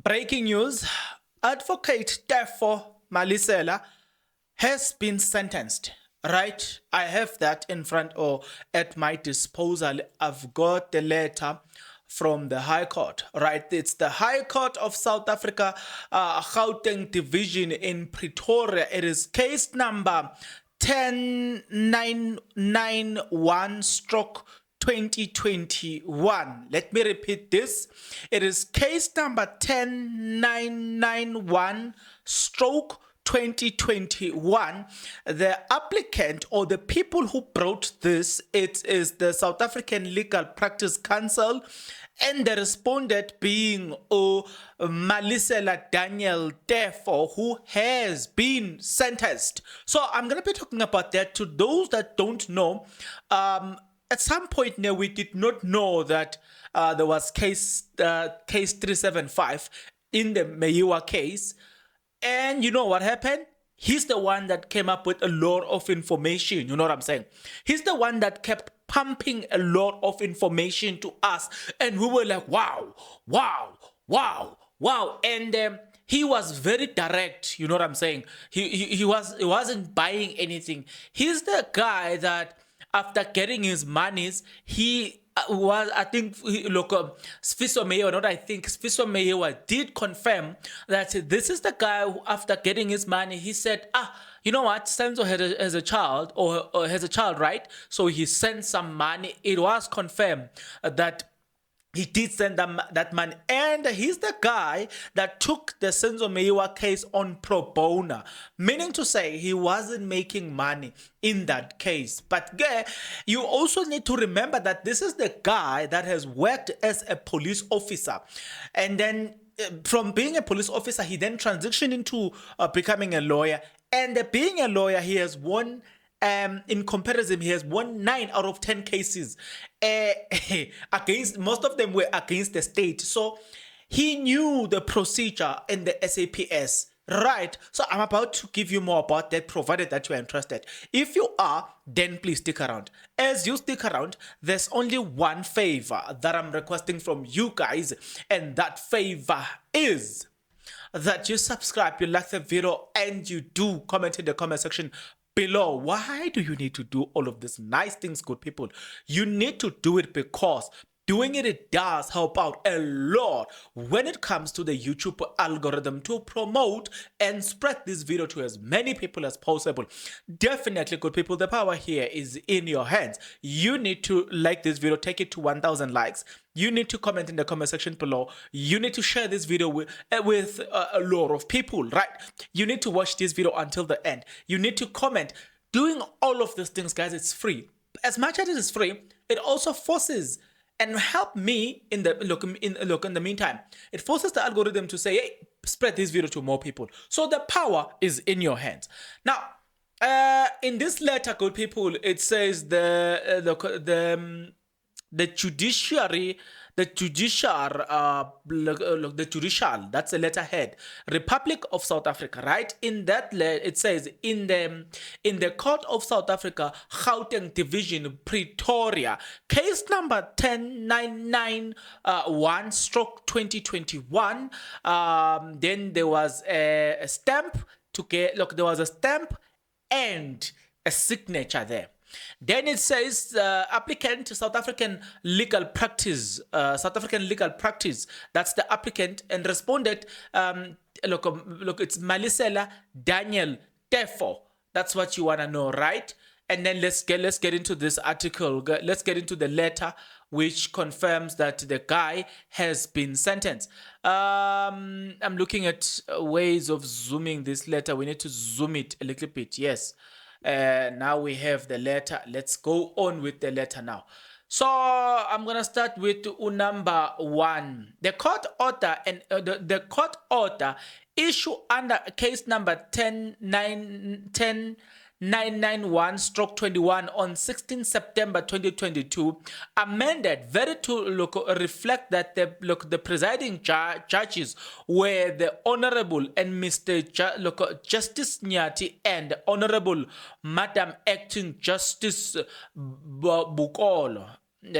Breaking news, Advocate Tefo Malisela has been sentenced. Right, I have that in front or at my disposal. I've got the letter from the High Court. Right, it's the High Court of South Africa, Gauteng Division in Pretoria. It is case number 10991 stroke 2021. Let me repeat this. It is case number 10991 stroke 2021. The applicant or the people who brought this, it is the South African Legal Practice Council, and the respondent being Malisela Daniel Tefo, who has been sentenced. So I'm going to be talking about that. To those that don't know, at some point now we did not know that there was case 375 in the Meyiwa case. And you know what happened? He's the one that came up with a lot of information. You know what I'm saying? He's the one that kept pumping a lot of information to us. And we were like, wow, wow, wow, wow. And he was very direct. You know what I'm saying? He wasn't buying anything. He's the guy that after getting his monies, he was, I think, look, Sfiso Meyiwa did confirm that this is the guy who, after getting his money, he said, you know what, Senzo has a child, or has a child, right? So he sent some money. It was confirmed that he did send them that money. And he's the guy that took the Senzo Meyiwa case on pro bono, meaning to say he wasn't making money in that case. But you also need to remember that this is the guy that has worked as a police officer. And then from being a police officer, he then transitioned into becoming a lawyer. And being a lawyer, he has won, in comparison, he has won 9 out of 10 cases. Against, most of them were against the state. So he knew the procedure in the SAPS. Right. So I'm about to give you more about that, provided that you are interested. If you are, then please stick around. As you stick around, there's only one favor that I'm requesting from you guys, and that favor is that you subscribe, you like the video, and you do comment in the comment section below. Why do you need to do all of these nice things, good people? You need to do it because doing it does help out a lot when it comes to the YouTube algorithm to promote and spread this video to as many people as possible. Definitely, good people, the power here is in your hands. You need to like this video, take it to 1,000 likes. You need to comment in the comment section below. You need to share this video with a lot of people, right? You need to watch this video until the end. You need to comment. Doing all of these things, guys, it's free. As much as it is free, it also forces and help me in the in the meantime. It forces the algorithm to say, hey, spread this video to more people. So the power is in your hands. Now, in this letter, good people, it says the judiciary, the judicial, that's a letterhead, Republic of South Africa, right? In that it says in the Court of South Africa, Gauteng Division, Pretoria, case number 10991 stroke 2021. Then there was a stamp to get, look, there was a stamp and a signature there. Then it says applicant to South African Legal Practice, That's the applicant, and responded. Look, it's Malisela Daniel Tefo. That's what you wanna know, right? And then let's get into this article. Let's get into the letter which confirms that the guy has been sentenced. I'm looking at ways of zooming this letter. We need to zoom it a little bit. Yes. Now we have the letter. Let's go on with the letter now. So I'm gonna start with number 1. The court order and the court order issue under case number 10991 stroke 21 on 16 September 2022 amended very to reflect that the presiding judges were the Honorable and Mr. Justice Nyati and Honorable Madam Acting Justice Bukolo.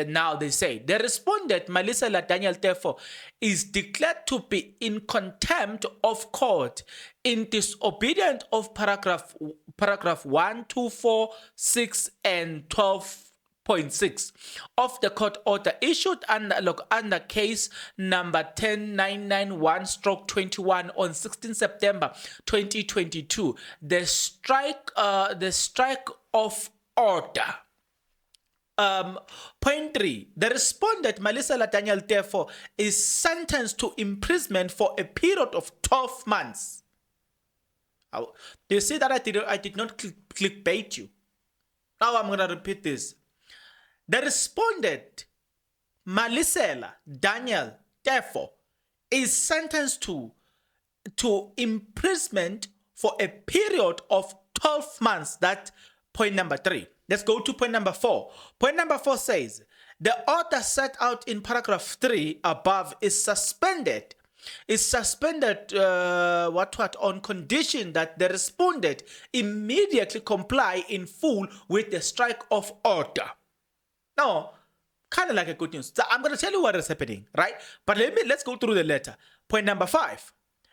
Now they say the respondent, Malisela Daniel Tefo, is declared to be in contempt of court in disobedience of paragraph 1, 2, 4, 6, and 12.6 of the court order issued under case number 10991/21 on 16 September 2022. The strike of order. Point 3. The respondent, Malisela Daniel Tefo, is sentenced to imprisonment for a period of 12 months. Do you see that I did not clickbait you? Now I'm going to repeat this. The respondent, Malisela Daniel Tefo, is sentenced to imprisonment for a period of 12 months. That's point number 3. Let's go to point number 4. Point number 4 says, the order set out in paragraph 3 above is suspended. On condition that the respondent immediately comply in full with the strike of order. Now, kind of like a good news. So I'm going to tell you what is happening, right? But let's go through the letter. Point number 5.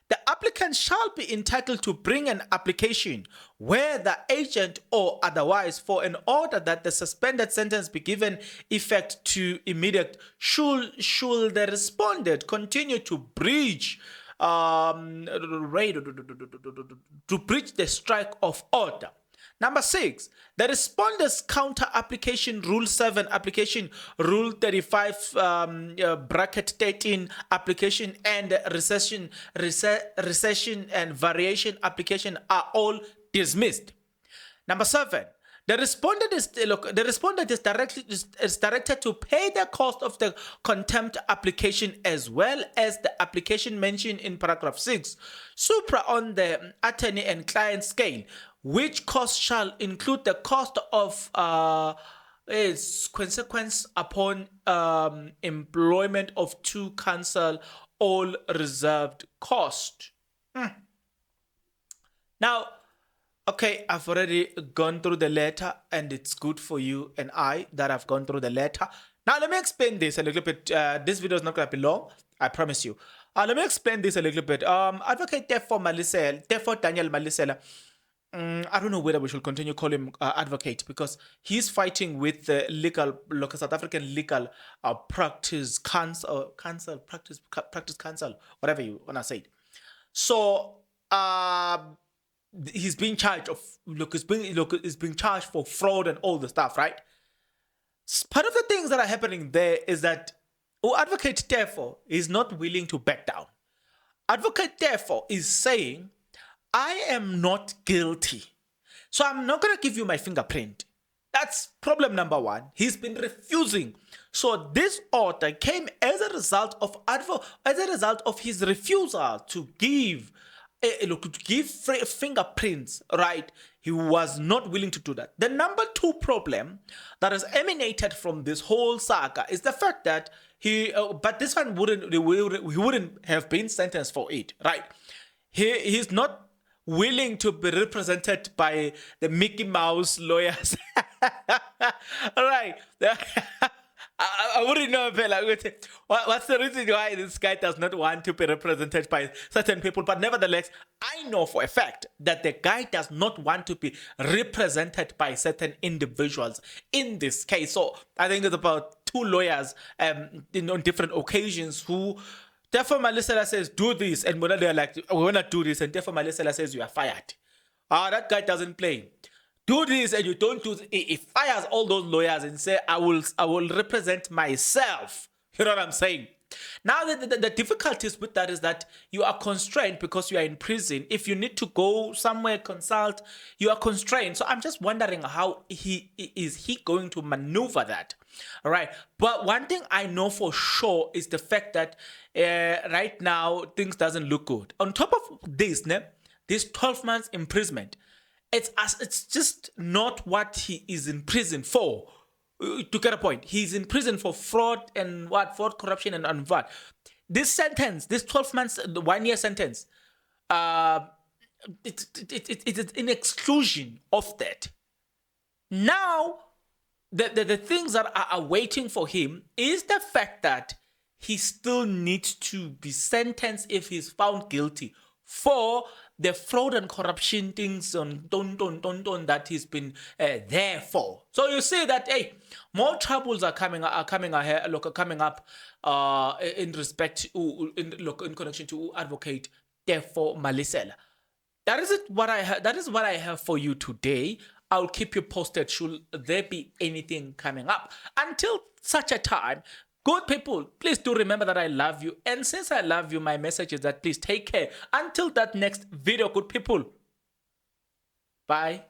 The applicant shall be entitled to bring an application, whether agent or otherwise, for an order that the suspended sentence be given effect to immediate. Should the respondent continue to breach the strike of order. Number 6, the respondent's counter application Rule 7 application, Rule 35 bracket 13 application, and recession and variation application are all dismissed. Number 7, the respondent is directed to pay the cost of the contempt application as well as the application mentioned in paragraph 6, supra on the attorney and client scale, which cost shall include the cost of its consequence upon employment of two counsel, all reserved cost. Now, okay, I've already gone through the letter, and it's good for you and I that I've gone through the letter. Now, let me explain this a little bit. This video is not going to be long, I promise you. Let me explain this a little bit. Advocate Tefo Daniel Malisela, I don't know whether we should continue calling him advocate, because he's fighting with the South African legal practice council, whatever you want to say it. So, he's being charged of is being charged for fraud and all the stuff, right? Part of the things that are happening there is that Advocate Tefo is not willing to back down. Advocate Tefo is saying, I am not guilty, so I'm not going to give you my fingerprint. That's problem number 1. He's been refusing. So this order came as a result of his refusal to give fingerprints, right? He was not willing to do that. The number 2 problem that has emanated from this whole saga is the fact that but this one he wouldn't have been sentenced for it, right? He's not willing to be represented by the Mickey Mouse lawyers. All right. I wouldn't know, what's the reason why this guy does not want to be represented by certain people, but nevertheless, I know for a fact that the guy does not want to be represented by certain individuals in this case. So I think it's about 2 lawyers on different occasions who, therefore Malisela says, do this, and when they're like, we want to do this, and therefore Malisela says, you are fired. That guy doesn't play. Do this and you don't do this. He fires all those lawyers and say, I will represent myself. You know what I'm saying? Now, the difficulties with that is that you are constrained because you are in prison. If you need to go somewhere, consult, you are constrained. So I'm just wondering how he is going to maneuver that. All right. But one thing I know for sure is the fact that right now, things doesn't look good. On top of this, this 12 months imprisonment, it's just not what he is in prison for. To get a point, he's in prison for fraud and fraud, corruption, and what. This sentence, this 12 months, 1 year sentence, it's an exclusion of that. Now, the things that are waiting for him is the fact that he still needs to be sentenced if he's found guilty for the fraud and corruption things on ton that he's been there for. So you see that hey, more troubles are coming ahead. Look, coming up in respect in connection to advocate Tefo Malisela. That is it. That is what I have for you today. I'll keep you posted should there be anything coming up. Until such a time, good people, please do remember that I love you. And since I love you, my message is that please take care. Until that next video, good people. Bye.